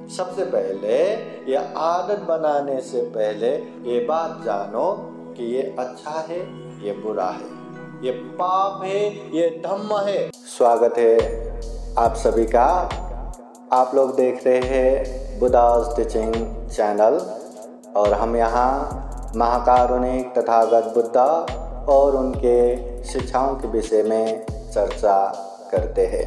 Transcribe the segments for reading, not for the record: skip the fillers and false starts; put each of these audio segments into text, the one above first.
सबसे पहले ये आदत बनाने से पहले ये बात जानो कि ये अच्छा है, ये बुरा है, ये पाप है, ये धम्म है। स्वागत है आप सभी का। आप लोग देख रहे हैं बुद्धास टीचिंग चैनल और हम यहाँ महाकारुणिक तथागत बुद्धा और उनके शिक्षाओं के विषय में चर्चा करते हैं।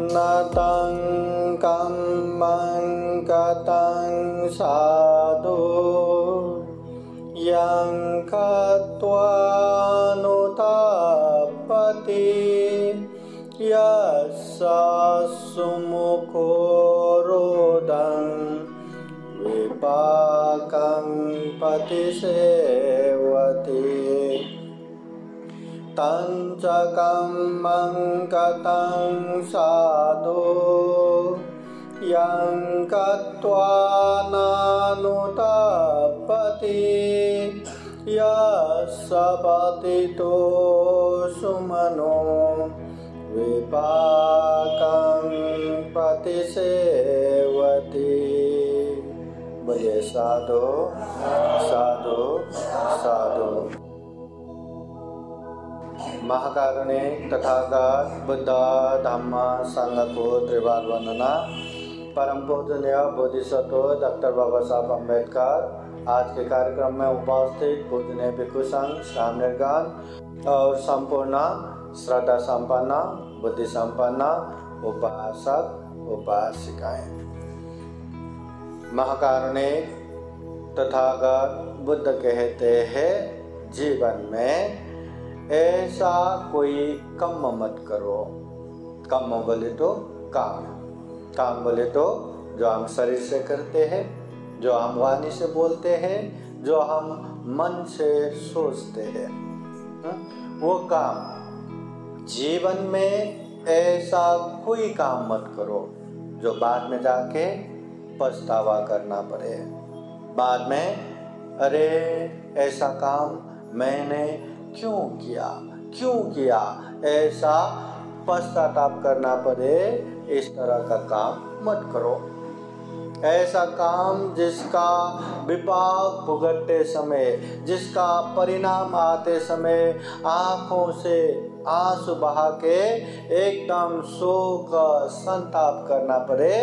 नतं कम्मं कतं साधु यं कृत्वा नुतापति यस्य सुमुखो रोदं विपाकं प्रतिसेवति तञ्च कम्मं कतं साधु यं कृत्वा नानुतापति यस्य पतितो सुमनो विपाकं प्रतिसेवति। बोलिए साधु साधु साधु। महाकारुणिक तथागत बुद्ध धम्म संघ को त्रिवार वंदना। परम पूजनीय बोधिसत्व डॉक्टर बाबा साहब अम्बेडकर आज के कार्यक्रम में उपस्थित पूजनीय भिक्षु संघ श्याम निर्गन और संपूर्ण श्रद्धा संपन्न बुद्धि संपन्न उपासक उपासिकाएं। महाकारुणिक तथागत बुद्ध कहते हैं जीवन में ऐसा कोई कर्म मत करो। कर्म बोले तो काम बोले तो जो हम शरीर से करते हैं, जो हम वाणी से बोलते हैं, जो हम मन से सोचते हैं, वो काम। जीवन में ऐसा कोई काम मत करो जो बाद में जाके पछतावा करना पड़े। बाद में अरे ऐसा काम मैंने क्यों किया ऐसा पश्चाताप करना पड़े। इस तरह का काम मत करो। ऐसा काम जिसका विपाक भुगतते समय, जिसका परिणाम आते समय आंखों से आंसू बहा के एकदम शोक संताप करना पड़े,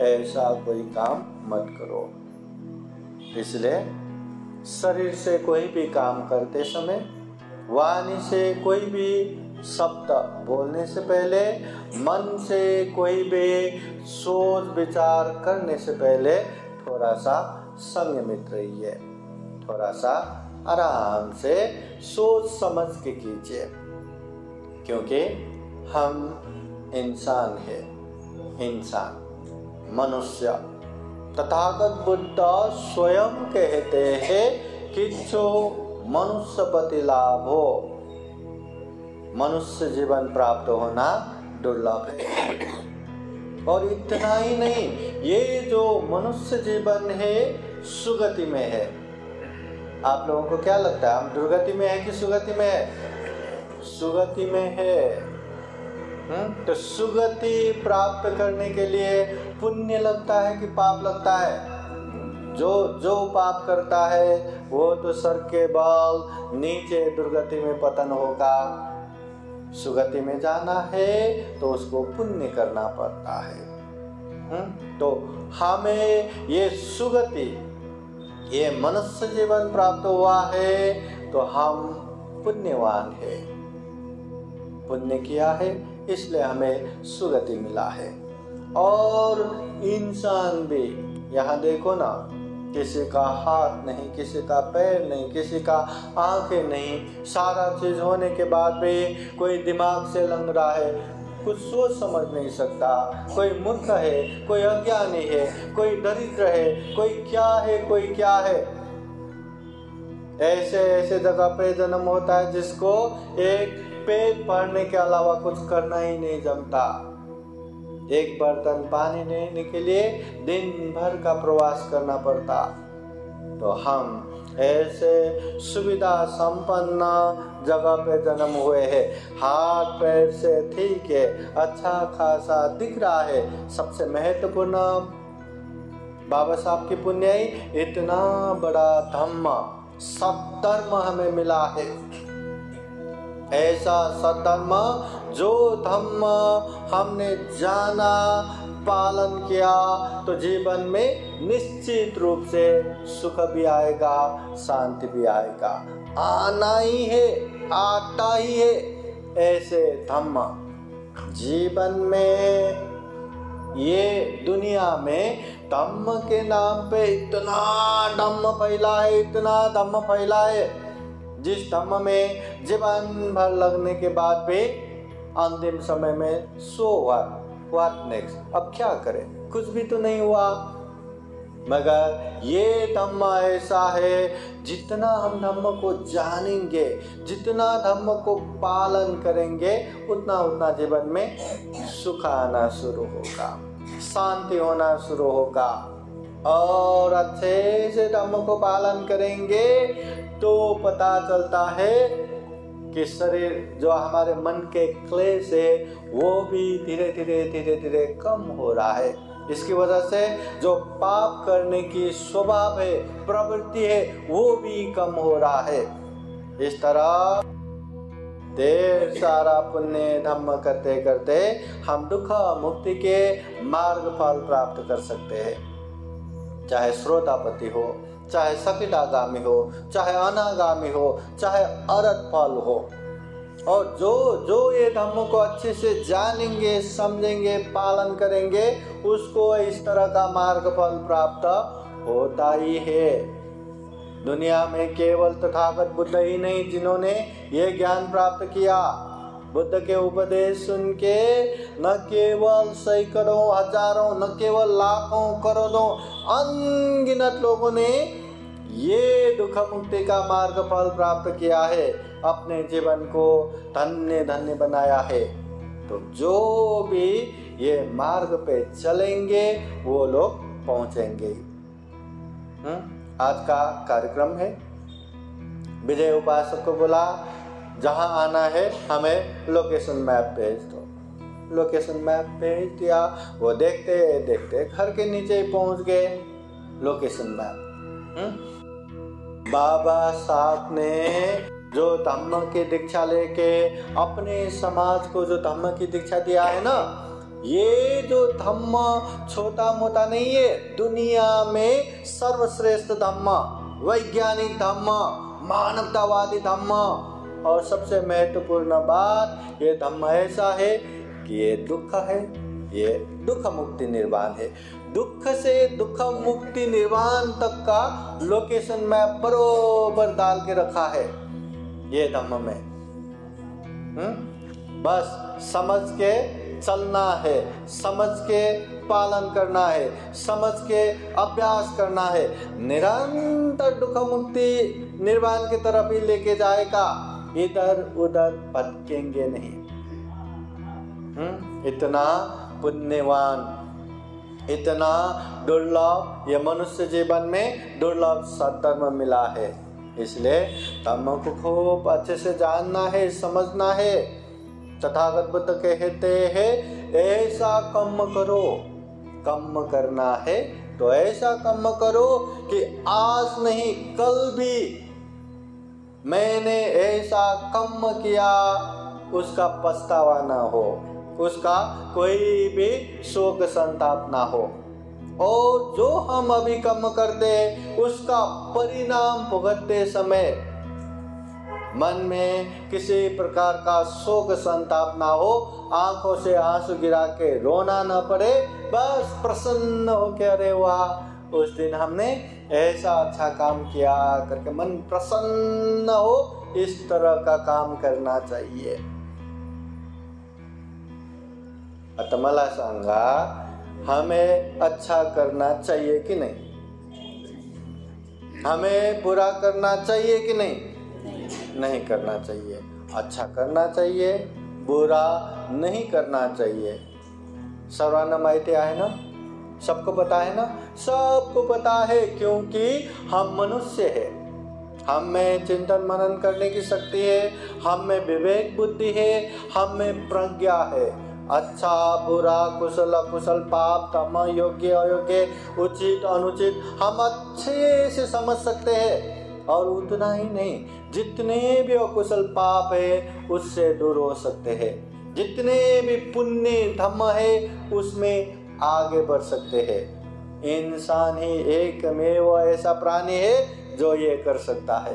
ऐसा कोई काम मत करो। इसलिए शरीर से कोई भी काम करते समय, वाणी से कोई भी शब्द बोलने से पहले, मन से कोई भी सोच विचार करने से पहले थोड़ा सा संयमित रहिए। थोड़ा सा आराम से सोच समझ के कीजिए, क्योंकि हम इंसान हैं, इंसान मनुष्य। तथागत बुद्ध स्वयं कहते हैं कि जो मनुष्यपति लाभ हो, मनुष्य जीवन प्राप्त होना दुर्लभ है। और इतना ही नहीं, ये जो मनुष्य जीवन है सुगति में है। आप लोगों को क्या लगता है, हम दुर्गति में है कि सुगति में है? सुगति में है। तो सुगति प्राप्त करने के लिए पुण्य लगता है कि पाप लगता है? जो पाप करता है वो तो सर के बल नीचे दुर्गति में पतन होगा। सुगति में जाना है तो उसको पुण्य करना पड़ता है। तो हमें ये सुगति, ये मनुष्य जीवन प्राप्त हुआ है तो हम पुण्यवान है, पुण्य किया है इसलिए हमें सुगति मिला है। और इंसान भी, यहाँ देखो ना, किसी का हाथ नहीं, किसी का पैर नहीं, किसी का आंखें नहीं, सारा चीज होने के बाद भी कोई दिमाग से लंग रहा है, कुछ सोच समझ नहीं सकता। कोई मूर्ख है, कोई अज्ञानी है, कोई दरिद्र है, कोई क्या है। ऐसे जगह पे जन्म होता है जिसको एक पेट भरने के अलावा कुछ करना ही नहीं जमता। एक बर्तन पानी लेने के लिए दिन भर का प्रवास करना पड़ता। तो हम ऐसे सुविधा संपन्न जगह पे जन्म हुए हैं, हाथ पैर से ठीक है, अच्छा खासा दिख रहा है। सबसे महत्वपूर्ण बाबा साहब की पुण्याई, इतना बड़ा धम्म सद्धर्म हमें मिला है। ऐसा सद्धर्म जो धम्म हमने जाना, पालन किया तो जीवन में निश्चित रूप से सुख भी आएगा, शांति भी आएगा। आना ही है, आता ही है ऐसे धम्म जीवन में। ये दुनिया में धम्म के नाम पे इतना धम्म फैला है, इतना धम्म फैला है, जिस धम्म में जीवन भर लगने के बाद भी अंतिम समय में सो व्हाट नेक्स्ट, अब क्या करें, कुछ भी तो नहीं हुआ। मगर ये धम्म ऐसा है, जितना हम धम्म को जानेंगे, जितना धम्म को पालन करेंगे, उतना उतना जीवन में सुख आना शुरू होगा, शांति होना शुरू होगा। और अच्छे से धम्म को पालन करेंगे तो पता चलता है कि शरीर जो हमारे मन के क्लेश है वो भी धीरे धीरे कम हो रहा है। इसकी वजह से जो पाप करने की स्वभाव है, प्रवृत्ति है, वो भी कम हो रहा है। इस तरह ढेर सारा पुण्य धम्म करते करते हम दुख मुक्ति के मार्ग फल प्राप्त कर सकते हैं। चाहे श्रोतापति हो, चाहे सकिटागामी हो, चाहे अनागामी हो, चाहे अरहत फल हो। और जो ये धम्म को अच्छे से जानेंगे, समझेंगे, पालन करेंगे, उसको इस तरह का मार्ग फल प्राप्त होता ही है। दुनिया में केवल तथागत बुद्ध ही नहीं जिन्होंने ये ज्ञान प्राप्त किया। बुद्ध के उपदेश सुन के न केवल सैकड़ों, हजारों, न केवल लाखों, करोड़ों, अनगिनत लोगों ने ये दुख मुक्ति का मार्ग फल प्राप्त किया है, अपने जीवन को धन्य धन्य बनाया है। तो जो भी ये मार्ग पे चलेंगे वो लोग पहुंचेंगे। आज का कार्यक्रम है, विजय उपासक को बोला जहां आना है हमें लोकेशन मैप भेज दो। लोकेशन मैप भेज दिया, वो देखते देखते घर के नीचे पहुंच गए। लोकेशन मैप बाबा साहब ने जो धम्म की दीक्षा लेके अपने समाज को जो धम्म की दीक्षा दिया है ना, ये जो धम्म छोटा मोटा नहीं है, दुनिया में सर्वश्रेष्ठ धम्म, वैज्ञानिक धम्म, मानवतावादी धम्म। और सबसे महत्वपूर्ण बात, ये धम्म ऐसा है कि ये दुख है, ये दुख मुक्ति निर्वाण है। दुख से दुख मुक्ति निर्वाण तक का लोकेशन मैप बरोबर डाल के रखा है ये धम्म में। बस समझ के चलना है, समझ के पालन करना है, समझ के अभ्यास करना है। निरंतर दुख मुक्ति निर्वाण की तरफ ही लेके जाएगा, इधर उधर भटकेंगे नहीं। इतना पुण्यवान, इतना दुर्लभ ये मनुष्य जीवन में दुर्लभ सद्धर्म मिला है। इसलिए धम्म को खूब अच्छे से जानना है, समझना है। तथागत बुद्ध कहते हैं ऐसा कर्म करो, कर्म करना है तो ऐसा कर्म करो कि आज नहीं कल भी मैंने ऐसा कर्म किया उसका पछतावा ना हो, उसका कोई भी शोक संताप ना हो। और जो हम अभी कर्म करते उसका परिणाम भुगतते समय मन में किसी प्रकार का शोक संताप ना हो, आंखों से आंसू गिरा के रोना ना पड़े, बस प्रसन्न हो के अरे वाह उस दिन हमने ऐसा अच्छा काम किया करके मन प्रसन्न हो, इस तरह का काम करना चाहिए। आता मला सांगा, हमें अच्छा करना चाहिए कि नहीं? हमें बुरा करना चाहिए कि नहीं? नहीं करना चाहिए। अच्छा करना चाहिए, बुरा नहीं करना चाहिए। सर्वांना माहिती आहे ना, सबको पता है ना? सबको पता है, क्योंकि हम मनुष्य हैं। हम में चिंतन मनन करने की शक्ति है, हम में विवेक बुद्धि है, हम में प्रज्ञा है। अच्छा बुरा, कुशल अकुशल, पाप कर्म, योग्य अयोग्य, उचित अनुचित हम अच्छे से समझ सकते हैं। और उतना ही नहीं, जितने भी अकुशल पाप है उससे दूर हो सकते हैं, जितने भी पुण्य धर्म है उसमें आगे बढ़ सकते हैं। इंसान ही एकमेव ऐसा प्राणी है जो ये कर सकता है।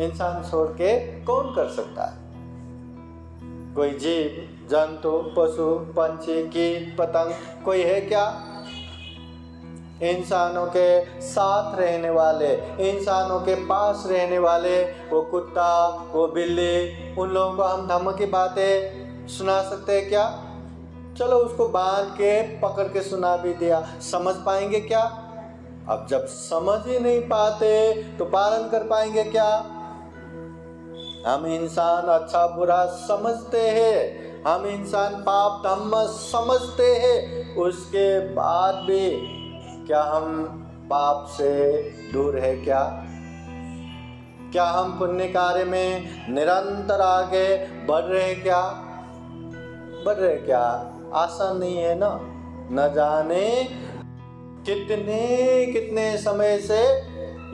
इंसान छोड़ के कौन कर सकता है? कोई जीव जंतु, पशु, पंछी, कीट, पतंग कोई है क्या? इंसानों के साथ रहने वाले, इंसानों के पास रहने वाले, वो कुत्ता, वो बिल्ली, उन लोगों को हम धर्म की बातें सुना सकते हैं क्या? चलो उसको बांध के पकड़ के सुना भी दिया, समझ पाएंगे क्या? अब जब समझ ही नहीं पाते तो पालन कर पाएंगे क्या? हम इंसान अच्छा बुरा समझते हैं, हम इंसान पाप धर्म समझते हैं, उसके बाद भी क्या हम पाप से दूर है क्या? क्या हम पुण्य कार्य में निरंतर आगे बढ़ रहे क्या? बढ़ रहे क्या? आसान नहीं है ना। न जाने कितने कितने समय से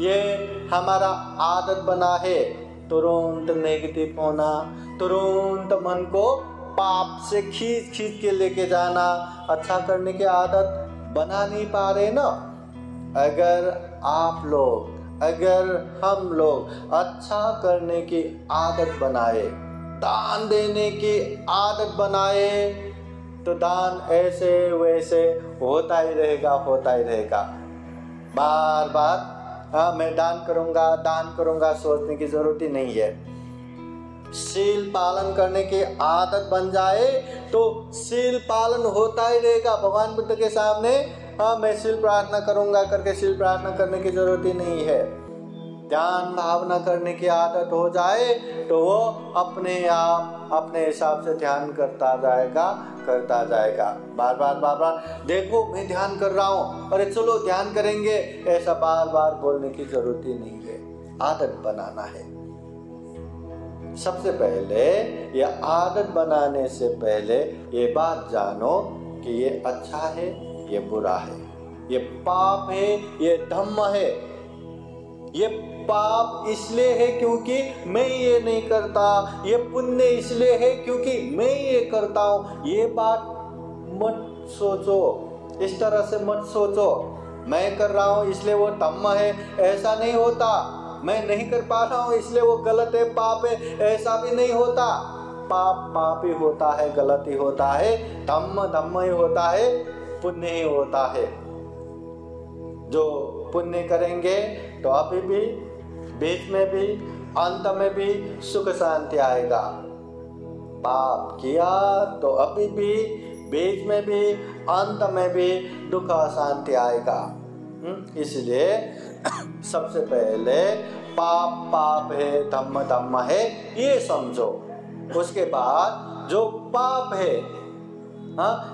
ये हमारा आदत बना है, तुरंत नेगेटिव होना, तुरंत मन को पाप से खींच खींच के लेके जाना, अच्छा करने की आदत बना नहीं पा रहे ना। अगर आप लोग, अगर हम लोग अच्छा करने की आदत बनाए, दान देने की आदत बनाए, तो दान ऐसे वैसे होता ही रहेगा, होता ही रहेगा। बार बार मैं दान करूंगा सोचने की जरूरत ही नहीं है। शील पालन करने की आदत बन जाए तो शील पालन होता ही रहेगा। भगवान बुद्ध के सामने मैं शील प्रार्थना करूंगा करके शील प्रार्थना करने की जरूरत ही नहीं है। ध्यान भावना करने की आदत हो जाए तो वो अपने आप अपने हिसाब से ध्यान करता जाएगा। बार बार देखो मैं ध्यान कर रहा हूँ, अरे चलो ध्यान करेंगे, ऐसा बार बार बोलने की जरूरत ही नहीं है। आदत बनाना है। सबसे पहले ये आदत बनाने से पहले ये बात जानो कि ये अच्छा है, ये बुरा है, ये पाप है, ये धम्म है। ये पाप इसलिए है क्योंकि मैं ये नहीं करता, ये पुण्य इसलिए है क्योंकि मैं ये करता हूँ। ये बात मत सोचो, इस तरह से मत सोचो मैं कर रहा हूँ इसलिए वो धम्म है, ऐसा नहीं होता। मैं नहीं कर पा रहा हूँ इसलिए वो गलत है, पाप है, ऐसा भी नहीं होता। पाप ही होता है, गलत ही होता है, धम्म ही होता है, पुण्य ही होता है। जो पुण्य करेंगे तो अभी भी, बीच में भी, अंत में भी सुख शांति आएगा। पाप किया तो अभी भी, बीच में भी, अंत में भी दुख अशांति आएगा। इसलिए सबसे पहले पाप है, धम्म है, ये समझो। उसके बाद जो पाप है,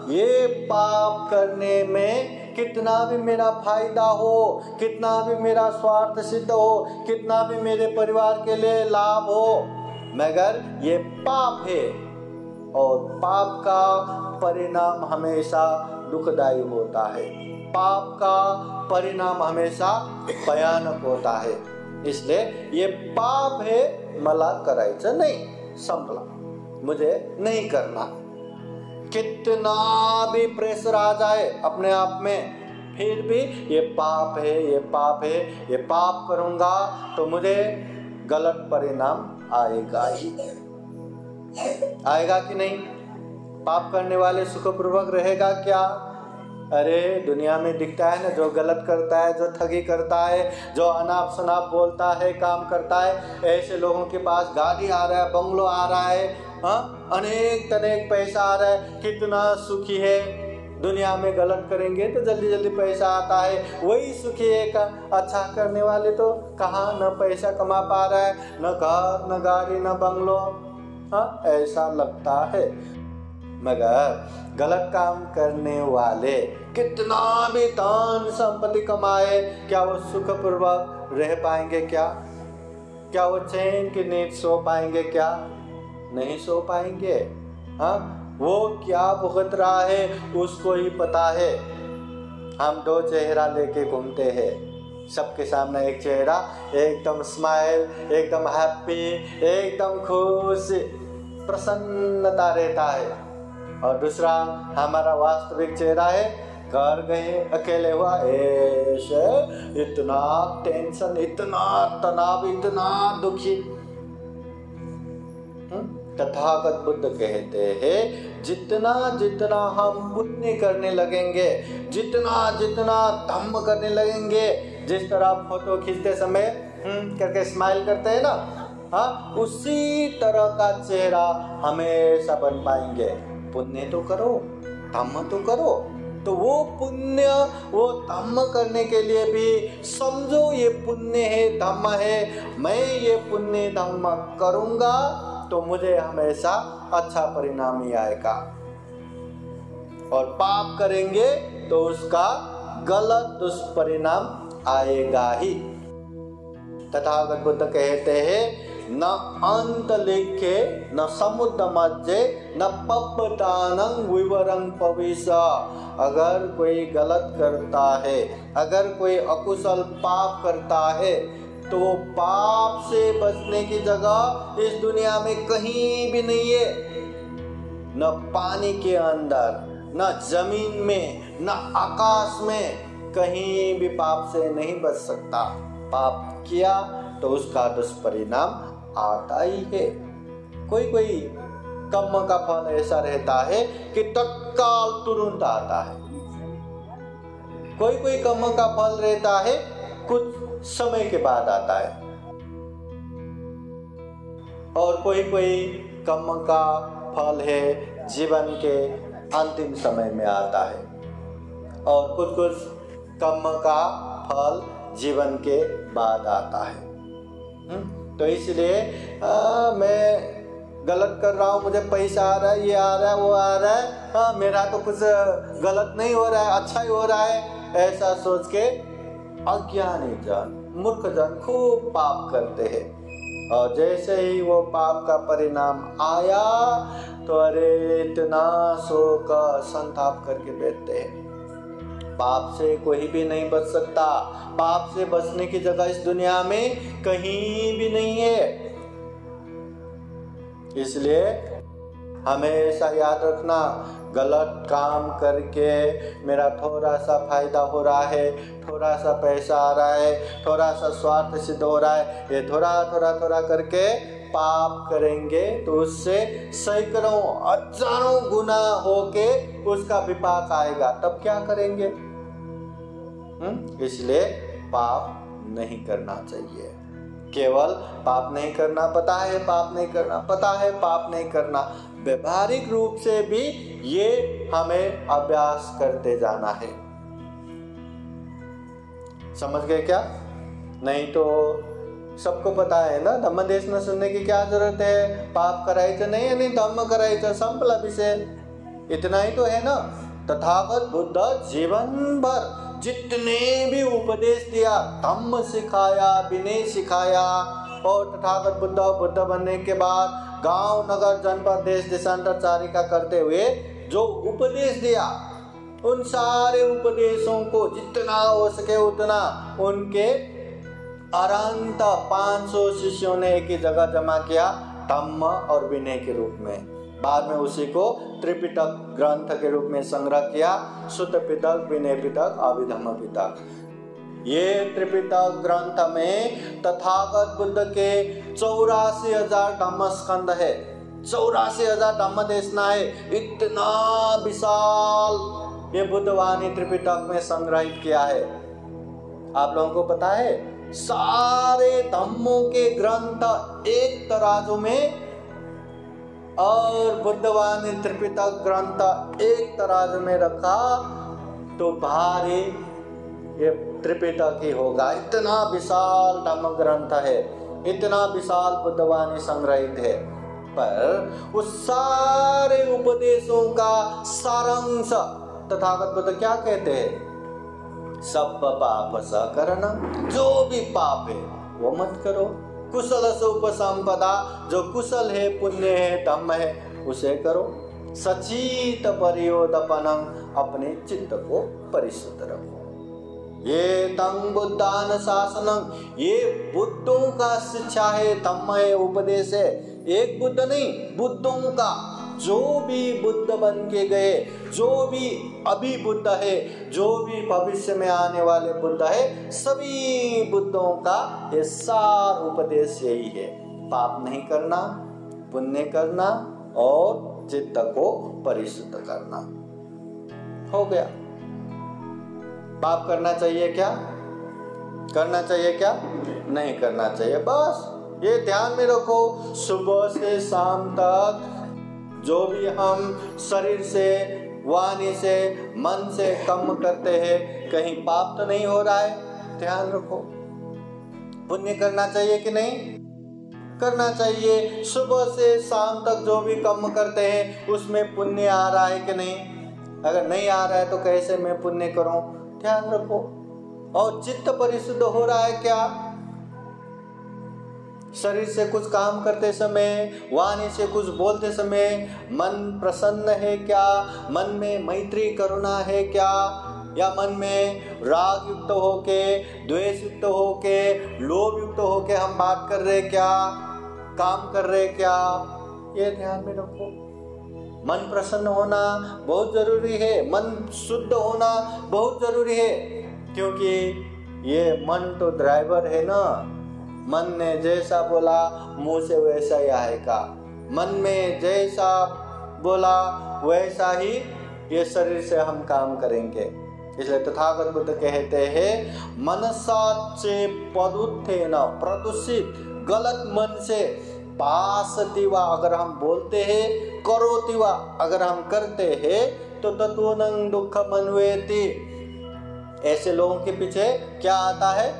ये पाप करने में कितना भी मेरा फायदा हो, कितना भी मेरा स्वार्थ सिद्ध हो, कितना भी मेरे परिवार के लिए लाभ हो, मगर ये पाप है और पाप का परिणाम हमेशा दुखदायी होता है। पाप का परिणाम हमेशा भयानक होता है। इसलिए ये पाप है, मला करायचं नाही, संपला, मुझे नहीं करना। कितना भी प्रेशर आ जाए अपने आप में, फिर भी ये पाप है, ये पाप है, ये पाप करूंगा तो मुझे गलत परिणाम आएगा ही। आएगा कि नहीं? पाप करने वाले सुखपूर्वक रहेगा क्या? अरे दुनिया में दिखता है ना, जो गलत करता है, जो ठगी करता है, जो अनाप शनाप बोलता है, काम करता है, ऐसे लोगों के पास गाड़ी आ रहा है, बंगलो आ रहा है, अनेक तनेक पैसा आ रहा है, कितना सुखी है। दुनिया में गलत करेंगे तो जल्दी जल्दी पैसा आता है, वही सुखी है का। अच्छा करने वाले तो कहाँ न पैसा कमा पा रहा है, न घर, न गाड़ी, न बंगलो। ऐसा लगता है। मगर गलत काम करने वाले कितना भी धन संपत्ति कमाए, क्या वो सुखपूर्वक रह पाएंगे? क्या वो चैन की नींद सो पाएंगे? क्या नहीं सो पाएंगे। हाँ, वो क्या भुगत रहा है उसको ही पता है। हम दो चेहरा लेके घूमते हैं, सबके सामने एक चेहरा एकदम स्माइल, एकदम हैप्पी, एकदम खुश, प्रसन्नता रहता है, और दूसरा हमारा वास्तविक चेहरा है, घर गए अकेले हुआ, ऐसे इतना टेंशन, इतना तनाव, इतना दुखी। तथागत बुद्ध कहते हैं जितना जितना हम पुण्य करने लगेंगे, जितना जितना धम्म करने लगेंगे, जिस तरह फोटो खींचते समय करके स्माइल करते हैं ना, हाँ, उसी तरह का चेहरा हमेशा बन पाएंगे। पुण्य तो करो, धम्म तो करो। तो वो पुण्य, वो धम्म करने के लिए भी समझो ये पुण्य है, धम्म है, मैं ये पुण्य धम्म करूंगा तो मुझे हमेशा अच्छा परिणाम ही आएगा, और पाप करेंगे तो उसका गलत दुष्परिणाम आएगा ही। तथागत बुद्ध कहते हैं न अंत लिखे न समुद्र मध्य न पपदानं विवरं पविश। अगर कोई गलत करता है, अगर कोई अकुशल पाप करता है, तो पाप से बचने की जगह इस दुनिया में कहीं भी नहीं है। न पानी के अंदर, न जमीन में, न आकाश में, कहीं भी पाप से नहीं बच सकता। पाप किया तो उसका दुष्परिणाम आता ही है। कोई कोई कर्म का फल ऐसा रहता है कि तत्काल तुरंत आता है, कोई कोई कर्म का फल रहता है कुछ समय के बाद आता है, और कोई कोई कर्म का फल है जीवन के अंतिम समय में आता है, और कुछ कुछ कर्म का फल जीवन के बाद आता है। तो इसलिए मैं गलत कर रहा हूँ, मुझे पैसा आ रहा है, ये आ रहा है, वो आ रहा है, हाँ, मेरा तो कुछ गलत नहीं हो रहा है, अच्छा ही हो रहा है, ऐसा सोच के अज्ञानी जन, मूर्ख जन खूब पाप करते हैं, और जैसे ही वो पाप का परिणाम आया तो अरे इतना शोक संताप करके बैठते हैं। पाप से कोई भी नहीं बच सकता। पाप से बचने की जगह इस दुनिया में कहीं भी नहीं है। इसलिए हमेशा याद रखना, गलत काम करके मेरा थोड़ा सा फायदा हो रहा है, थोड़ा सा पैसा आ रहा है, थोड़ा सा स्वार्थ सिद्ध हो रहा है, ये थोड़ा थोड़ा थोड़ा करके पाप करेंगे तो उससे सैकड़ों हजारों गुना होके उसका विपाक आएगा। तब क्या करेंगे? इसलिए पाप नहीं करना चाहिए। केवल पाप नहीं करना पता है, पाप नहीं करना पता है, पाप नहीं करना, व्यवहारिक रूप से भी ये हमें अभ्यास करते जाना है। समझ गए क्या? नहीं तो सबको पता है ना, धम्म देश न सुनने की क्या जरूरत है। पाप करायचं नहीं आणि धम्म करायचं, संपला विषय, इतना ही तो है ना। तथागत बुद्ध जीवन भर जितने भी उपदेश दिया, धम्म सिखाया, विनय सिखाया, और तथागत बुद्ध बनने के बाद गांव नगर जनपद देश देशांतरचारिका करते हुए जो उपदेश दिया, उन सारे उपदेशों को जितना हो सके उतना उनके अनंत 500 शिष्यों ने एक ही जगह जमा किया, धम्म और विनय के रूप में। बाद में उसी को त्रिपिटक ग्रंथ के रूप में संग्रह किया, सुत्त पिटक, विनय पिटक, अभिधम्म पिटक। ये त्रिपिटक ग्रंथ में तथागत बुद्ध के 84,000 धम्म स्कंद है, 84,000 धम्म देशना है। इतना विशाल ये बुद्धवाणी त्रिपिटक में संग्रहित किया है। आप लोगों को पता है, सारे धम्मों के ग्रंथ एक तराजू में और बुद्धवाणी त्रिपिटक ग्रंथ एक तराजू में रखा तो भारी ये त्रिपिटक ही होगा। इतना विशाल धम्म ग्रंथ है, इतना विशाल बुद्धवाणी संग्रहित है। पर उस सारे उपदेशों का सारांश तथागत बुद्ध क्या कहते हैं? सब पाप सकरना, जो भी पाप है वो मत करो। कुशल उपसंपदा, जो कुशल है, पुण्य है, धम्म है, उसे करो। सचित परियोदपनं, अपने चित्त को परिशुद्ध रखो। ये तंग बुद्धान शासनम, ये बुद्धों का शिक्षा है, धम्म है, उपदेश है। एक बुद्ध नहीं, बुद्धों का, जो भी बुद्ध बन के गए, जो भी अभी बुद्ध है, जो भी भविष्य में आने वाले बुद्ध है, सभी बुद्धों का ये सार उपदेश यही है। पाप नहीं करना, पुण्य करना और चित्त को परिशुद्ध करना। हो गया। पाप करना चाहिए क्या? करना चाहिए क्या? नहीं करना चाहिए। बस ये ध्यान में रखो। सुबह से शाम तक जो भी हम शरीर से, वाणी से, मन से कर्म करते हैं, कहीं पाप तो नहीं हो रहा है? ध्यान रखो। पुण्य करना चाहिए कि नहीं? करना चाहिए। सुबह से शाम तक जो भी कर्म करते हैं उसमें पुण्य आ रहा है कि नहीं? अगर नहीं आ रहा है तो कैसे मैं पुण्य करूं? ध्यान रखो। और चित्त परिशुद्ध हो रहा है क्या? शरीर से कुछ काम करते समय, वाणी से कुछ बोलते समय मन प्रसन्न है क्या? मन में मैत्री करुणा है क्या? या मन में राग युक्त होके, द्वेष युक्त होके, लोभ युक्त होके हम बात कर रहे क्या, काम कर रहे क्या? ये ध्यान में रखो। मन प्रसन्न होना बहुत जरूरी है, मन शुद्ध होना बहुत जरूरी है, क्योंकि ये मन तो ड्राइवर है ना। मन ने जैसा बोला मुंह से वैसा ही आएगा। मन में जैसा बोला वैसा ही ये शरीर से हम काम करेंगे। इसलिए तथागत बुद्ध कहते हैं, मनसाचे पदुत्थेन प्रदूषित, गलत मन से, पासतिवा अगर हम बोलते हैं, करोतिवा अगर हम करते हैं, तो तत्वनं दुख मनवेति, ऐसे लोगों के पीछे क्या आता है?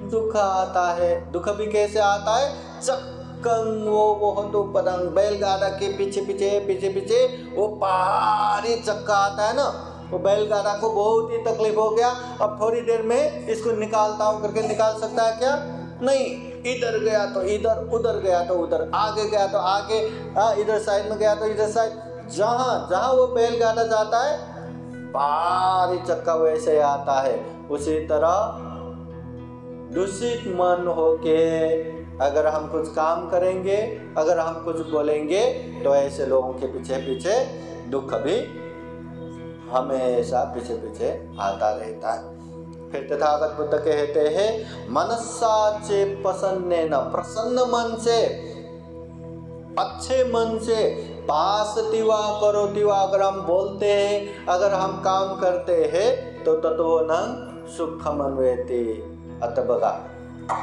दुख आता है। दुख भी कैसे आता है? चक्कं वो तो पदंग, बैलगाड़ा के पीछे पीछे वो पहाड़ी चक्का आता है ना, वो बैलगाड़ा को बहुत ही तकलीफ हो गया, अब थोड़ी देर में इसको निकालता हूँ करके निकाल सकता है क्या? नहीं। इधर गया तो इधर, उधर गया तो उधर, आगे गया तो आगे, इधर साइड में गया तो इधर साइड, जहाँ जहाँ वो बैलगाड़ा जाता है पहाड़ी चक्का वैसे आता है। उसी तरह दूषित मन होके अगर हम कुछ काम करेंगे, अगर हम कुछ बोलेंगे, तो ऐसे लोगों के पीछे दुख भी हमेशा पीछे आता रहता है। फिर तथागत बुद्ध कहते हैं, मनस्साचे प्रसन्नेन, प्रसन्न मन से, अच्छे मन से, पासतिवा करोतिवा अगर हम बोलते हैं, अगर हम काम करते हैं, तो तत्वनं सुखमन्वेति, अतः बघा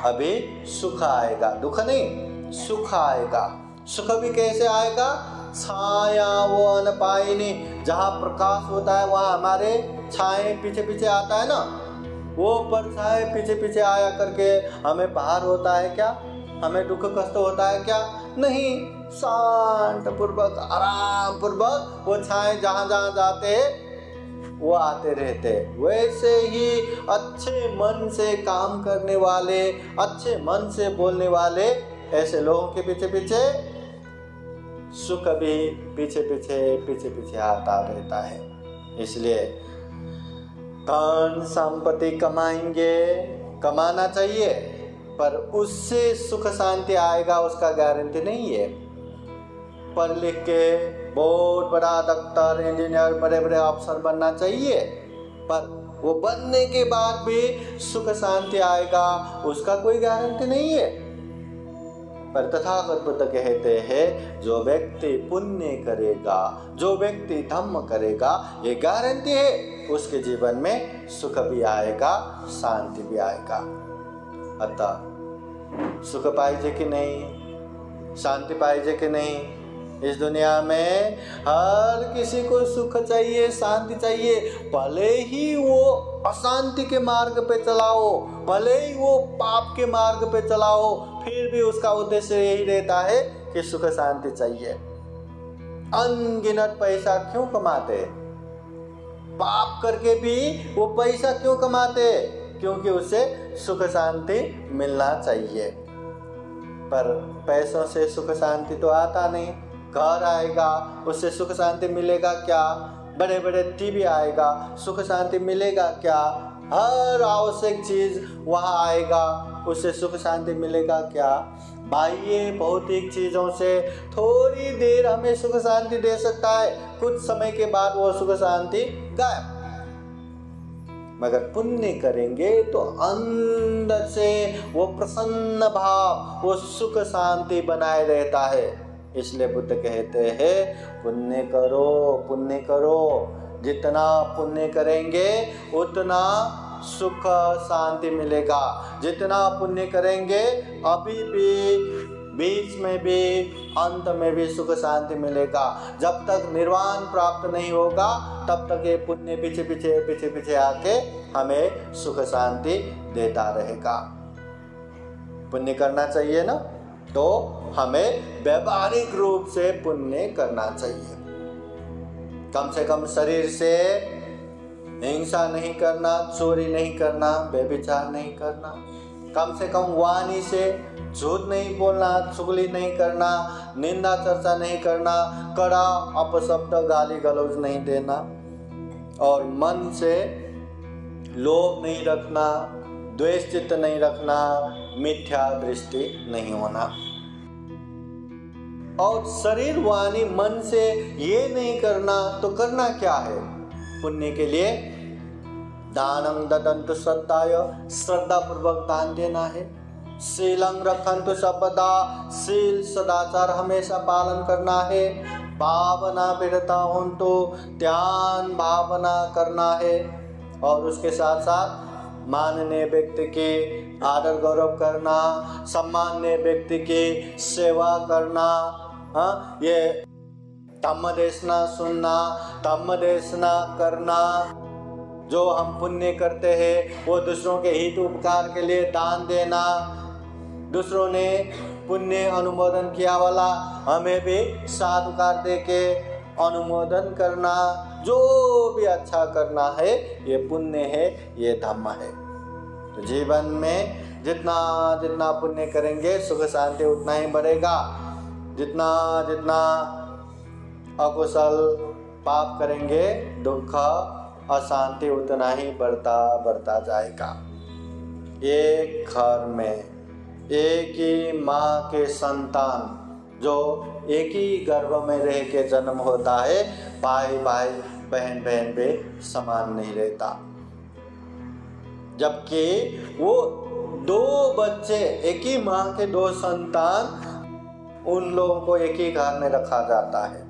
अभी सुख आएगा, दुख नहीं, सुख आएगा। सुख भी कैसे आएगा? छाया वो अनपायिनी, जहाँ प्रकाश होता है वहाँ हमारे छाए पीछे आता है ना, वो परछाई पीछे आया करके हमें बाहर होता है क्या? हमें दुख कष्ट होता है क्या? नहीं। शांत पूर्वक, आराम पूर्वक वो छाए जहाँ जाते हैं वो आते रहते। वैसे ही अच्छे मन से काम करने वाले, अच्छे मन से बोलने वाले ऐसे लोगों के पीछे सुख भी पीछे आता रहता है। इसलिए धन संपत्ति कमाएंगे, कमाना चाहिए, पर उससे सुख शांति आएगा उसका गारंटी नहीं है। पढ़ लिख के बहुत बड़ा डॉक्टर, इंजीनियर, बड़े बड़े अफसर बनना चाहिए, पर वो बनने के बाद भी सुख शांति आएगा उसका कोई गारंटी नहीं है। पर तथागत बुद्ध कहते हैं, जो व्यक्ति पुण्य करेगा, जो व्यक्ति धम्म करेगा, ये गारंटी है उसके जीवन में सुख भी आएगा, शांति भी आएगा। अतः सुख पाइजे कि नहीं, शांति पाइजे कि नहीं, इस दुनिया में हर किसी को सुख चाहिए, शांति चाहिए। भले ही वो अशांति के मार्ग पे चलाओ, भले ही वो पाप के मार्ग पे चलाओ, फिर भी उसका उद्देश्य यही रहता है कि सुख शांति चाहिए। अनगिनत पैसा क्यों कमाते? पाप करके भी वो पैसा क्यों कमाते? क्योंकि उसे सुख शांति मिलना चाहिए। पर पैसों से सुख शांति तो आता नहीं। घर आएगा, उससे सुख शांति मिलेगा क्या? बड़े बड़े टीवी आएगा, सुख शांति मिलेगा क्या? हर आवश्यक चीज वहाँ आएगा, उससे सुख शांति मिलेगा क्या? बाह्य भौतिक चीजों से थोड़ी देर हमें सुख शांति दे सकता है, कुछ समय के बाद वो सुख शांति गायब। मगर पुण्य करेंगे तो अंदर से वो प्रसन्न भाव, वो सुख शांति बनाए रहता है। इसलिए बुद्ध कहते हैं पुण्य करो, पुण्य करो। जितना पुण्य करेंगे उतना सुख शांति मिलेगा। जितना पुण्य करेंगे अभी भी, बीच में भी, अंत में भी सुख शांति मिलेगा। जब तक निर्वाण प्राप्त नहीं होगा तब तक ये पुण्य पीछे पीछे आके हमें सुख शांति देता रहेगा। पुण्य करना चाहिए ना, तो हमें व्यवहारिक रूप से पुण्य करना चाहिए। कम से कम शरीर से हिंसा नहीं करना, चोरी नहीं करना, व्यभिचार नहीं करना। कम से कम वाणी से झूठ नहीं बोलना, चुगली नहीं करना, निंदा चर्चा नहीं करना, कड़ा अपशब्द गाली गलौज नहीं देना, और मन से लोभ नहीं रखना, द्वेष चित्त नहीं रखना, मिथ्या दृष्टि नहीं होना। और शरीर वाणी मन से ये नहीं करना तो करना क्या है? पुण्य के लिए दानं ददन्तु श्रद्धाय, श्रद्धा पूर्वक दान देना है। शीलं रखन्तु सर्वदा, शील सदाचार हमेशा पालन करना है। भावना विरता होन्तु, ध्यान भावना करना है। और उसके साथ साथ माननीय व्यक्ति की आदर गौरव करना, सम्माननीय व्यक्ति की सेवा करना, ये धम्म देशना सुनना, धम्म देशना करना। जो हम पुण्य करते हैं वो दूसरों के हित उपकार के लिए दान देना, दूसरों ने पुण्य अनुमोदन किया वाला हमें भी साधुकार दे के अनुमोदन करना। जो भी अच्छा करना है ये पुण्य है, ये धम्म है। तो जीवन में जितना जितना पुण्य करेंगे सुख शांति उतना ही बढ़ेगा। जितना जितना अकुशल पाप करेंगे दुख अशांति उतना ही बढ़ता जाएगा। एक घर में एक ही माँ के संतान जो एक ही गर्भ में रह के जन्म होता है, भाई भाई बहन बहन भी समान नहीं रहता। जबकि वो दो बच्चे, एक ही माँ के दो संतान, उन लोगों को एक ही घर में रखा जाता है,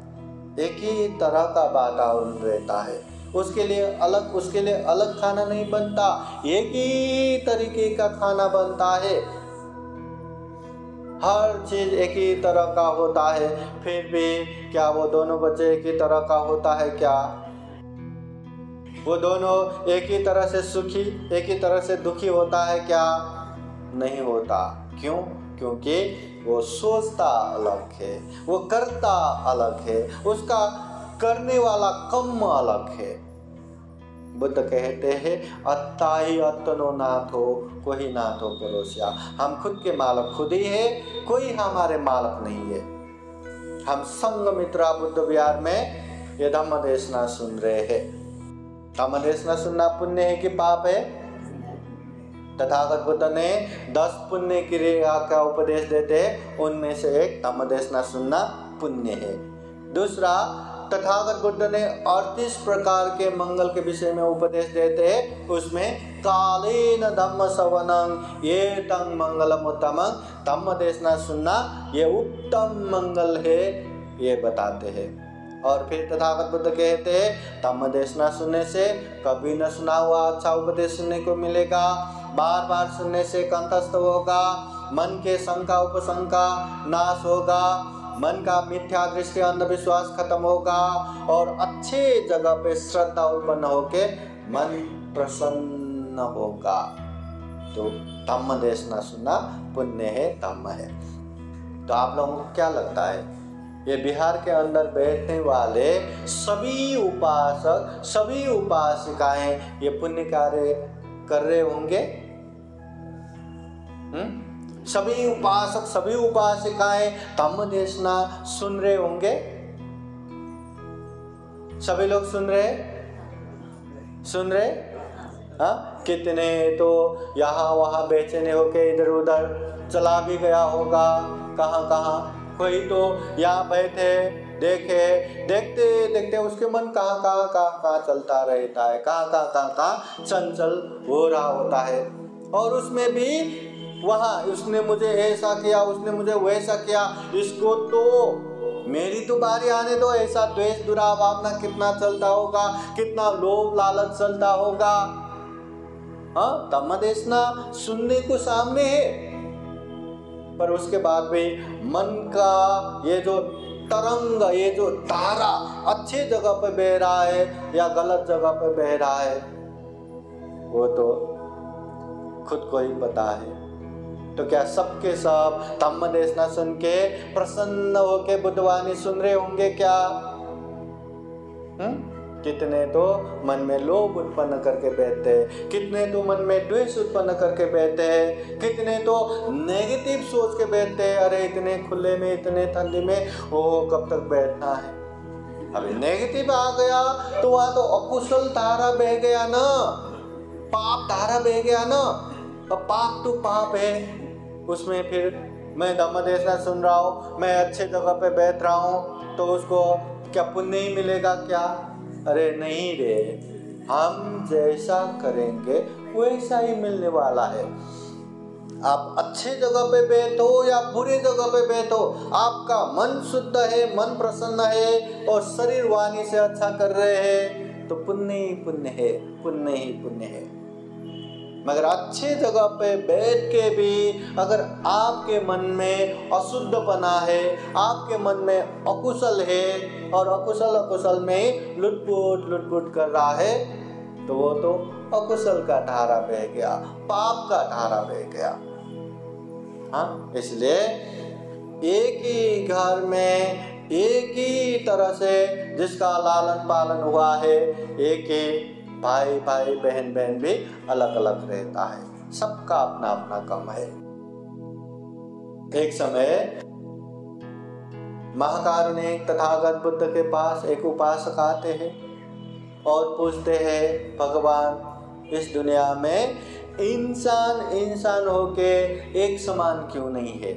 एक ही तरह का वातावरण रहता है। उसके लिए अलग खाना नहीं बनता, एक ही तरीके का खाना बनता है। हर चीज एक ही तरह का होता है। फिर भी क्या वो दोनों बच्चे एक ही तरह का होता है? क्या वो दोनों एक ही तरह से सुखी, एक ही तरह से दुखी होता है? क्या नहीं होता। क्यों? क्योंकि वो सोचता अलग है, वो करता अलग है, उसका करने वाला कम अलग है। बुद्ध कहते हैं अत्ताई अत्तनो नाथो, कोई नाथो परोसिया। हम खुद के मालक खुद ही है, कोई हमारे मालक नहीं है। हम संघमित्रा बुद्ध विहार में ये धम्म देशना सुन रहे हैं। धम्म देशना सुनना पुण्य है कि पाप है? तथागत बुद्ध ने 10 पुण्य क्रिया का उपदेश देते हैं, उनमें से एक धम्म देशना सुनना पुण्य है। दूसरा, तथागत बुद्ध ने 38 प्रकार के मंगल के विषय में उपदेश देते हैं, उसमें कालेन धम्म श्रवणं ये तंग मंगलम उत्तमं, धम्म देशना सुनना ये उत्तम मंगल है, ये बताते हैं। और फिर तथागत बुद्ध कहते हैं धम्म देशना सुनने से कभी न सुना हुआ अच्छा उपदेश सुनने को मिलेगा, बार बार सुनने से कंठस्थ होगा, मन के शंका उपशंका नाश होगा, मन का मिथ्या दृष्टि अंधविश्वास खत्म होगा और अच्छे जगह पे श्रद्धा उत्पन्न होके मन प्रसन्न होगा। तो धम्म देशना सुनना पुण्य है, धम्म है। तो आप लोगों को क्या लगता है, ये बिहार के अंदर बैठने वाले सभी उपासक, सभी उपासिकाएं ये पुण्य कार्य कर रहे होंगे? सभी उपासक, सभी उपासिकाएं धम्म देशना सुन रहे होंगे? सभी लोग सुन रहे? हाँ, कितने तो यहाँ वहाँ बेचैन होके इधर उधर चला भी गया होगा, कहाँ। कोई तो यहाँ बैठे देखते देखते उसके मन कहाँ चलता रहता है, कहाँ चंचल हो रहा होता है। और उसमें भी वहाँ उसने मुझे ऐसा किया, उसने मुझे वैसा किया, इसको तो मेरी तो बारी आने दो, ऐसा द्वेष दुराभावना कितना चलता होगा, कितना लोभ लालच चलता होगा। हाँ, धम्म देशना सुनने को सामने है, पर उसके बाद भी मन का ये जो तरंग, ये जो धारा अच्छे जगह पे बह रहा है या गलत जगह पे बह रहा है, वो तो खुद को ही पता है। तो क्या सबके सब धम्म देशना सुन के प्रसन्न होके बुद्धवाणी सुन रहे होंगे क्या? कितने तो मन में लोभ उत्पन्न करके बैठते हैं, कितने तो मन में द्वेष उत्पन्न करके बैठते हैं, कितने तो नेगेटिव सोच के बैठते हैं, अरे इतने खुले में, इतने ठंडी में वो कब तक बैठना है। अभी नेगेटिव आ गया तो वहां तो अकुशल धारा बह गया ना, पाप धारा बह गया ना। अब पाप तो पाप है, उसमें फिर मैं धम्म देशना सुन रहा हूँ, मैं अच्छे जगह पे बैठ रहा हूँ, तो उसको क्या पुण्य ही मिलेगा क्या? अरे नहीं रे, हम जैसा करेंगे वैसा ही मिलने वाला है। आप अच्छे जगह पे बैठो या बुरे जगह पे बैठो, आपका मन शुद्ध है, मन प्रसन्न है और शरीर वाणी से अच्छा कर रहे हैं, तो पुण्य ही पुण्य है, पुण्य ही पुण्य है। मगर अच्छे जगह पे बैठ के भी अगर आपके मन में अशुद्धपना है, आपके मन में अकुशल है और अकुशल में लुटपुट कर रहा है, तो वो तो अकुशल का धारा बह गया, पाप का धारा बह गया। हाँ, इसलिए एक ही घर में एक ही तरह से जिसका लालन पालन हुआ है, एक ही भाई बहन भी अलग अलग रहता है, सबका अपना अपना कम है। एक समय महाकारुणिक तथागत बुद्ध के पास एक उपासक आते हैं और पूछते हैं, भगवान इस दुनिया में इंसान होके एक समान क्यों नहीं है?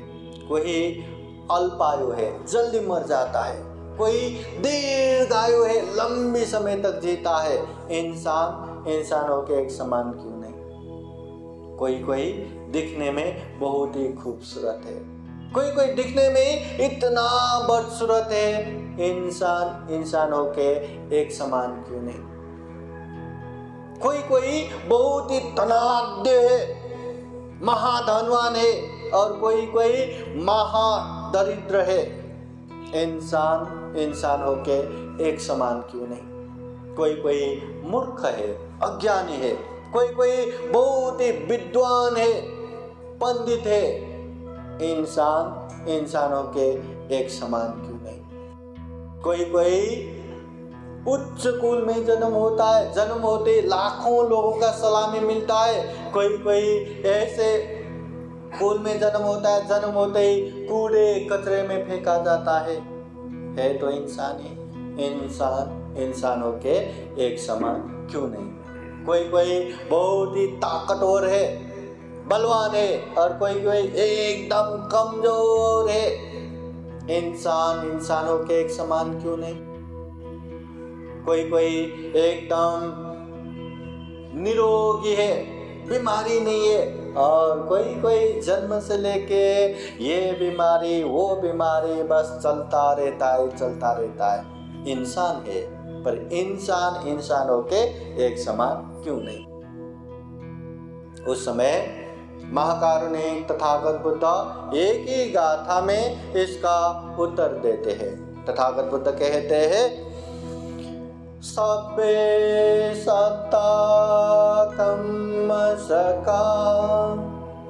कोई अल्पायु है, जल्दी मर जाता है, कोई दीर्घायु है, लंबी समय तक जीता है, इंसान होके एक समान क्यों नहीं? कोई दिखने में बहुत ही खूबसूरत है, कोई दिखने में इतना बदसूरत है, इंसान होके एक समान क्यों नहीं? कोई बहुत ही धनाढ्य है, महाधनवान है और कोई महादरिद्र है, इंसान होके एक समान क्यों नहीं? कोई मूर्ख है, अज्ञानी है, कोई बहुत ही विद्वान है, पंडित है, इंसान होके एक समान क्यों नहीं? कोई उच्च कुल में जन्म होता है, जन्म होते लाखों लोगों का सलामी मिलता है, कोई ऐसे कुल में जन्म होता है, जन्म होते ही कूड़े कचरे में फेंका जाता है तो इंसान होके एक समान क्यों नहीं? कोई बहुत ही ताकतवर है, बलवान है और कोई एकदम कमजोर है, इंसान होके एक समान क्यों नहीं? कोई एकदम निरोगी है, बीमारी नहीं है और कोई जन्म से लेके ये बीमारी वो बीमारी बस चलता रहता है। इंसान है पर इंसान होके एक समान क्यों नहीं? उस समय महाकारुणिक तथागत बुद्ध एक ही गाथा में इसका उत्तर देते हैं। तथागत बुद्ध कहते हैं, सब्बे सत्ता कम्म सका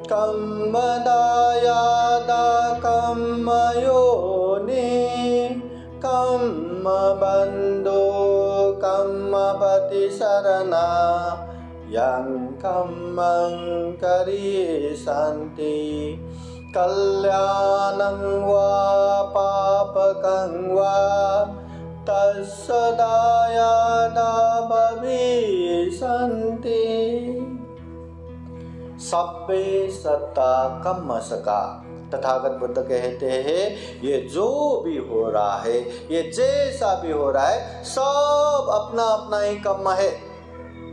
कम्म दायादा कम्म योनि कम्म बंधु कम्म पति शरणा यं कम्मं करिष्यन्ति कल्याणं वा पापकं वा तत्सदायादा भविष्यन्ति। सब्बे सत्ता कम्म सका। तथागत बुद्ध कहते हैं, ये जो भी हो रहा है, ये जैसा भी हो रहा है, सब अपना अपना ही कर्म है।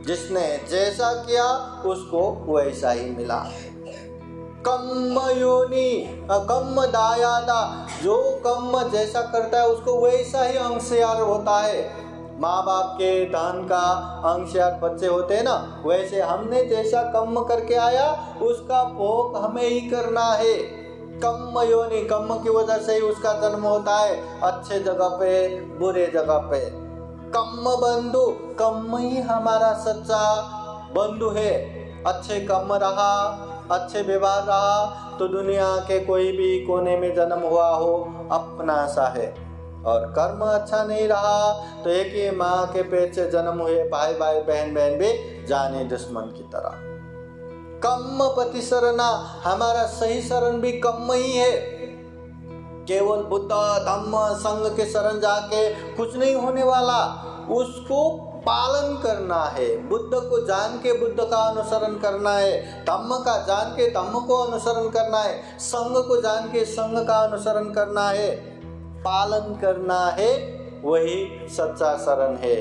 जिसने जैसा किया उसको वैसा ही मिला। कम्म योनि कम्म दायादा, जो कम्म जैसा करता है उसको वैसा ही अंशयार होता है। माँ बाप के धन का अंशयार बच्चे होते हैं ना, वैसे हमने जैसा कम्म करके आया उसका भोग हमें ही करना है। कम्म योनि, कम्म की वजह से ही उसका जन्म होता है, अच्छे जगह पे बुरे जगह पे। कम्म बंधु, कम्म ही हमारा सच्चा बंधु है। अच्छे कम्म रहा, अच्छे व्यवहार रहा तो दुनिया के कोई भी कोने में जन्म हुआ हो अपना सा है। और कर्म अच्छा नहीं रहा तो एक ही माँ के पेट से जन्म हुए भाई भाई बहन बहन भी जाने दुश्मन की तरह। कम्म पति शरणा, हमारा सही शरण भी कम्म ही है। केवल बुद्ध धम्म संघ के शरण जाके कुछ नहीं होने वाला, उसको पालन करना है। बुद्ध को जान के बुद्ध का अनुसरण करना है, धम्म का जान के धम्म को अनुसरण करना है, संघ को जान के संघ का अनुसरण करना है, पालन करना है, वही सच्चा शरण है।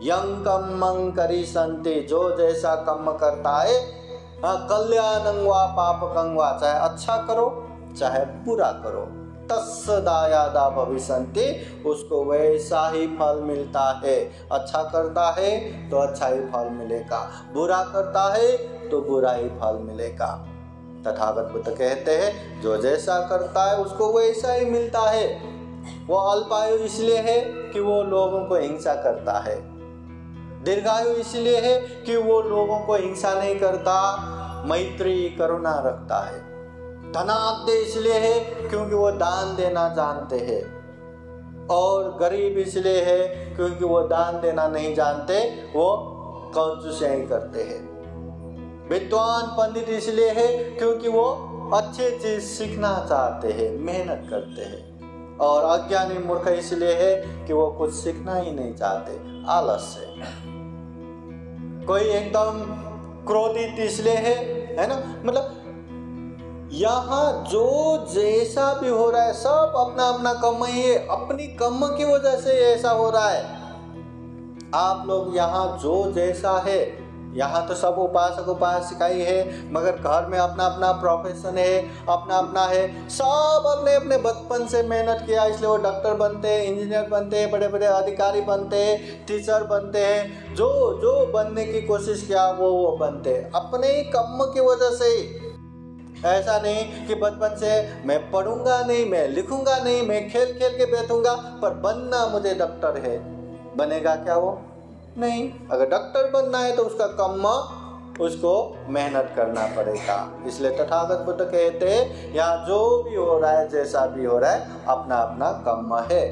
यं कम्मं करिष्यन्ति, जो जैसा कर्म करता है, कल्याणं वा पापकं वा, चाहे अच्छा करो चाहे बुरा करो, तत्सदायादा भविष्यन्ति, उसको वैसा ही फल मिलता है। अच्छा करता है तो अच्छा ही फल मिलेगा, बुरा करता है तो बुरा ही फल मिलेगा। तथागत बुद्ध कहते हैं, जो जैसा करता है उसको वैसा ही मिलता है। वो अल्पायु इसलिए है कि वो लोगों को हिंसा करता है, दीर्घायु इसलिए है कि वो लोगों को हिंसा नहीं करता, मैत्री करुणा रखता है। धनाढ्य इसलिए है क्योंकि वो दान देना जानते हैं, और गरीब इसलिए है क्योंकि वो दान देना नहीं जानते, वो कंजूसियां करते हैं। विद्वान पंडित इसलिए है क्योंकि वो अच्छे चीज सीखना चाहते हैं, मेहनत करते हैं। और अज्ञानी मूर्ख इसलिए है कि वो कुछ सीखना ही नहीं चाहते, आलस से। कोई एकदम क्रोधित इसलिए है ना, मतलब यहाँ जो जैसा भी हो रहा है सब अपना अपना कर्म ही है, अपनी कर्म की वजह से ऐसा हो रहा है। आप लोग यहाँ जो जैसा है, यहाँ तो सब उपासक उपासिका ही है, मगर घर में अपना अपना प्रोफेशन है, अपना अपना है। सब अपने अपने बचपन से मेहनत किया, इसलिए वो डॉक्टर बनते हैं, इंजीनियर बनते हैं, बड़े बड़े अधिकारी बनते हैं, टीचर बनते हैं। जो जो बनने की कोशिश किया वो बनते हैं, अपने ही कर्म की वजह से ही। ऐसा नहीं कि बचपन से मैं पढ़ूंगा नहीं, मैं लिखूंगा नहीं, मैं खेल खेल के बैठूंगा, पर बनना मुझे डॉक्टर है। बनेगा क्या वो? नहीं। अगर डॉक्टर बनना है तो उसका कर्म, उसको मेहनत करना पड़ेगा। इसलिए तथागत बुद्ध कहते हैं, यहाँ जो भी हो रहा है, जैसा भी हो रहा है, अपना अपना कर्म है।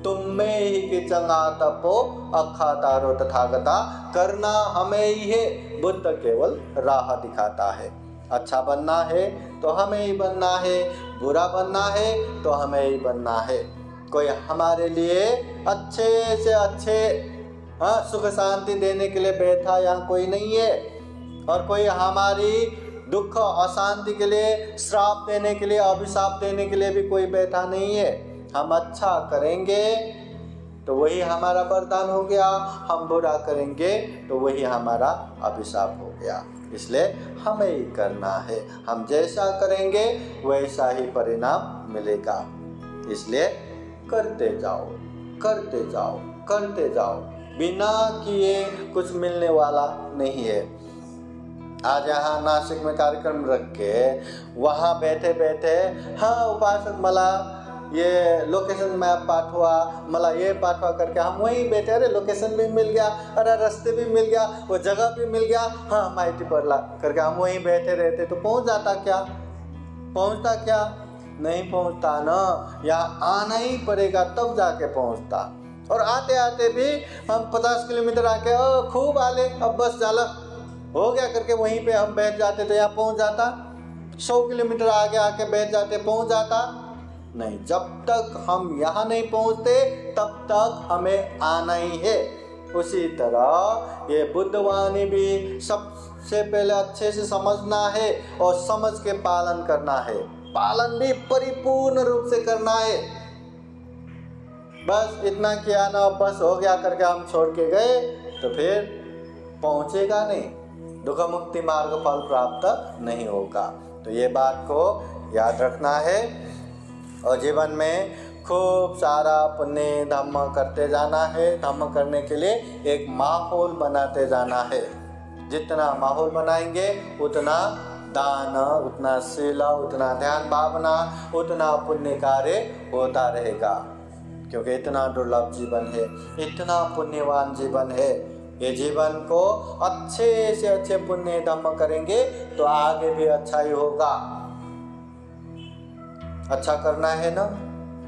तुम में ही कि चंगा तपो अखातारो तथागता, करना हमें ही है, बुद्ध केवल राह दिखाता है। अच्छा बनना है तो हमें ही बनना है, बुरा बनना है तो हमें ही बनना है। कोई हमारे लिए अच्छे से अच्छे सुख शांति देने के लिए बैठा यहाँ कोई नहीं है, और कोई हमारी दुख अशांति के लिए, श्राप देने के लिए, अभिशाप देने के लिए भी कोई बैठा नहीं है। हम अच्छा करेंगे तो वही हमारा वरदान हो गया, हम बुरा करेंगे तो वही हमारा अभिशाप हो गया। इसलिए हमें ही करना है, हम जैसा करेंगे वैसा ही परिणाम मिलेगा। इसलिए करते जाओ, करते जाओ, करते जाओ, बिना किए कुछ मिलने वाला नहीं है। आज यहाँ नासिक में कार्यक्रम रख के वहाँ बैठे बैठे हाँ उपासक मला ये लोकेशन मैप पाठवा, मला ये पाठवा करके हम वहीं बैठे, अरे लोकेशन भी मिल गया, अरे रास्ते भी मिल गया, वो जगह भी मिल गया, हाँ माइटी परला करके हम वहीं बैठे रहते तो पहुँच जाता क्या? पहुँचता क्या? नहीं पहुँचता ना। यहाँ आना ही पड़ेगा तब जाके पहुँचता। और आते आते भी हम 50 किलोमीटर आके खूब आले अब बस जाला हो गया करके वहीं पे हम बैठ जाते तो यहाँ पहुँच जाता। 100 किलोमीटर आगे आके बैठ जाते, पहुँच जाता नहीं। जब तक हम यहाँ नहीं पहुँचते तब तक हमें आना ही है। उसी तरह ये बुद्धवाणी भी सबसे पहले अच्छे से समझना है और समझ के पालन करना है। पालन भी परिपूर्ण रूप से करना है। बस इतना किया ना बस हो गया करके हम छोड़ के गए तो फिर पहुँचेगा नहीं, दुख मुक्ति मार्ग फल प्राप्त नहीं होगा। तो ये बात को याद रखना है और जीवन में खूब सारा पुण्य धम्म करते जाना है। धम्म करने के लिए एक माहौल बनाते जाना है। जितना माहौल बनाएंगे उतना दान, उतना शीला, उतना ध्यान भावना, उतना पुण्य कार्य होता रहेगा। क्योंकि इतना दुर्लभ जीवन है, इतना पुण्यवान जीवन है। ये जीवन को अच्छे से अच्छे पुण्य धम्म करेंगे तो आगे भी अच्छा ही होगा। अच्छा करना है ना,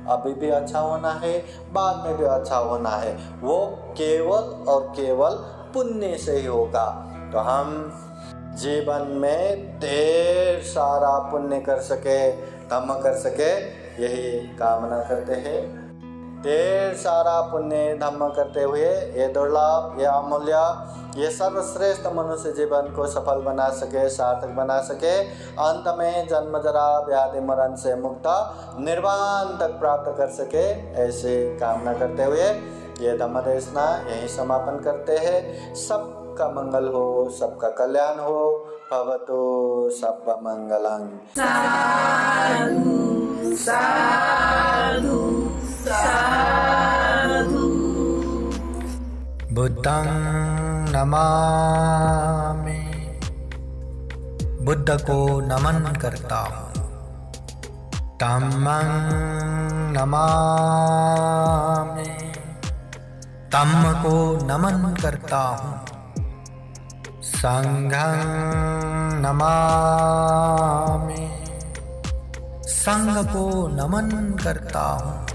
अभी भी अच्छा होना है, बाद में भी अच्छा होना है। वो केवल और केवल पुण्य से ही होगा। तो हम जीवन में ढेर सारा पुण्य कर सके, धम्म कर सके, यही कामना करते हैं। ढेर सारा पुण्य धम्म करते हुए ये दुर्लभ, ये अमूल्य, ये सर्वश्रेष्ठ मनुष्य जीवन को सफल बना सके, सार्थक बना सके। अंत में जन्म जरा व्याधि मरण से मुक्त निर्वाण तक प्राप्त कर सके, ऐसे कामना करते हुए ये धम्म देशना यहीं समापन करते हैं। सबका मंगल हो, सबका कल्याण हो। भवतु सर्व मंगलम्। साधु साधु साधु। बुद्धं नमामि, बुद्ध को नमन करता हूँ। धम्मं नमामि, धम्म को नमन करता हूँ। संघं नमामि, संघ को नमन करता हूँ।